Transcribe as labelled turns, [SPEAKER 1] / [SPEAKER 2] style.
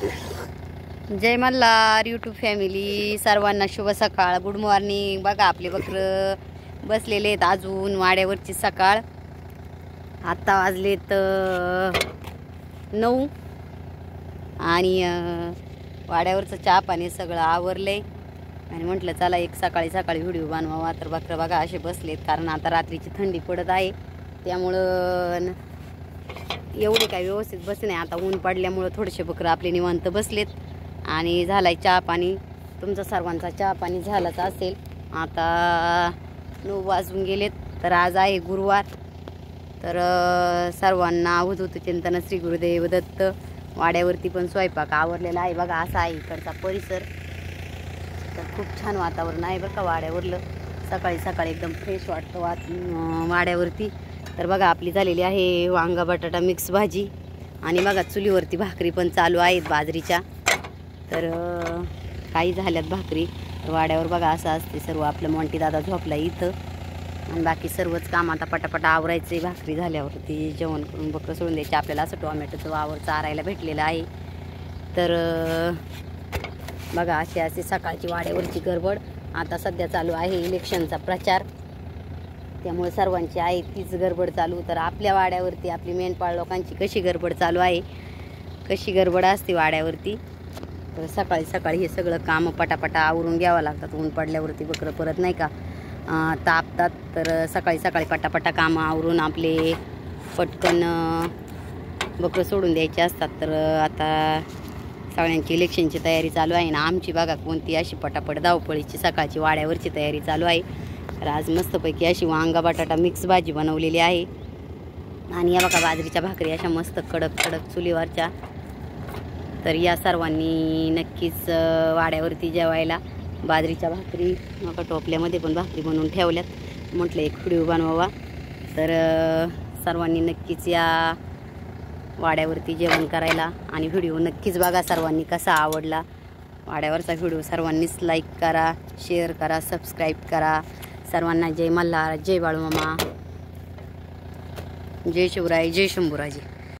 [SPEAKER 1] जय Malhar YouTube family, सर्वांना शुभ सकाळ, गुड मॉर्निंग। बघा आपले बकर बसलेले आहेत अजून वाड्यावरची सकाळ। आता वाजलेत 9 आणि वाड्यावरचं चहा पाणी सगळं आवरलंय आणि म्हटलं चला एक सकाळी सकाळी व्हिडिओ बनवावा। तर बकर बघा असे बसलेत, कारण आता रात्रीची थंडी पडत आहे, त्यामुळं एवढे काही व्यवस्थित बस नाही। आता ऊन पडल्यामुळं थोडेसे बकर आपले निवांत बसलेत आणि झालाय चहा पाणी। तुमचा सर्वांचा चहा पाणी झालाच असेल। आता 9 वाजून गेलेत, तर आज आहे गुरुवार। तर सर्वांना अवधूत चिंतन श्री गुरुदेव दत्त। वाड्यावरती पण स्वयंपाक आवरलेला आहे। बघा असा आहे इकडचा परिसर, तर खूप छान वातावरण आहे बरं का वाड्यावरलं। सकाळी सकाळी एकदम फ्रेश वाटतं वाड्यावरती। तर बघा आपली झालेली आहे वांगा बटाटा मिक्स भाजी आणि बघा चुलीवरती भाकरी पण चालू आहेत बाजरीच्या। तर काही झाल्यात भाकरी। तर वाड्यावर बघा असं असते सर्व। आपलं मोंटी दादा झोपला इथं आणि बाकी सर्वच काम आता पटापटा आवरायचे। भाकरी झाल्यावरती जेवण करून बकरं सोडून द्यायचे। आपल्याला असं टोमॅटोचं वावर चारायला भेटलेलं आहे। तर बघा अशी अशी सकाळची वाड्यावरची गडबड। आता सध्या चालू आहे इलेक्शनचा प्रचार, त्यामुळे सर्वांची आहे तीच गडबड चालू। तर आपल्या वाड्यावरती आपली मेंढपाळ लोकांची कशी गडबड चालू आहे, कशी गडबड असते वाड्यावरती। तर सकाळी सकाळी हे सगळं काम पटापटा आवरून घ्यावं लागतात। ऊन पडल्यावरती बकरं परत नाही का तापतात। तर सकाळी सकाळी पटापटा कामं आवरून आपले पटकन बकरं सोडून द्यायचे असतात। तर आता सगळ्यांची इलेक्शनची तयारी चालू आहे ना। आमची बघा कोणती अशी पटापट धावपळीची सकाळची वाड्यावरची तयारी चालू आहे। तर आज मस्तपैकी अशी वांगा बटाटा मिक्स भाजी बनवलेली आहे आणि या बघा बाजरीच्या भाकरी अशा मस्त कडक कडक चुलीवरच्या। तर या सर्वांनी नक्कीच वाड्यावरती जेवायला बाजरीच्या भाकरी मग टोपल्यामध्ये पण भाकरी बनवून ठेवल्यात। म्हटलं एक व्हिडिओ बनवावा। तर सर्वांनी नक्कीच या वाड्यावरती जेवण करायला आणि व्हिडिओ नक्कीच बघा। सर्वांनी कसा आवडला वाड्यावरचा व्हिडिओ सर्वांनीच लाईक करा, शेअर करा, सबस्क्राईब करा। सर्वांना जय मल्हार, जय बाळूमामा, जय शिवराय, जय शंभूराजे।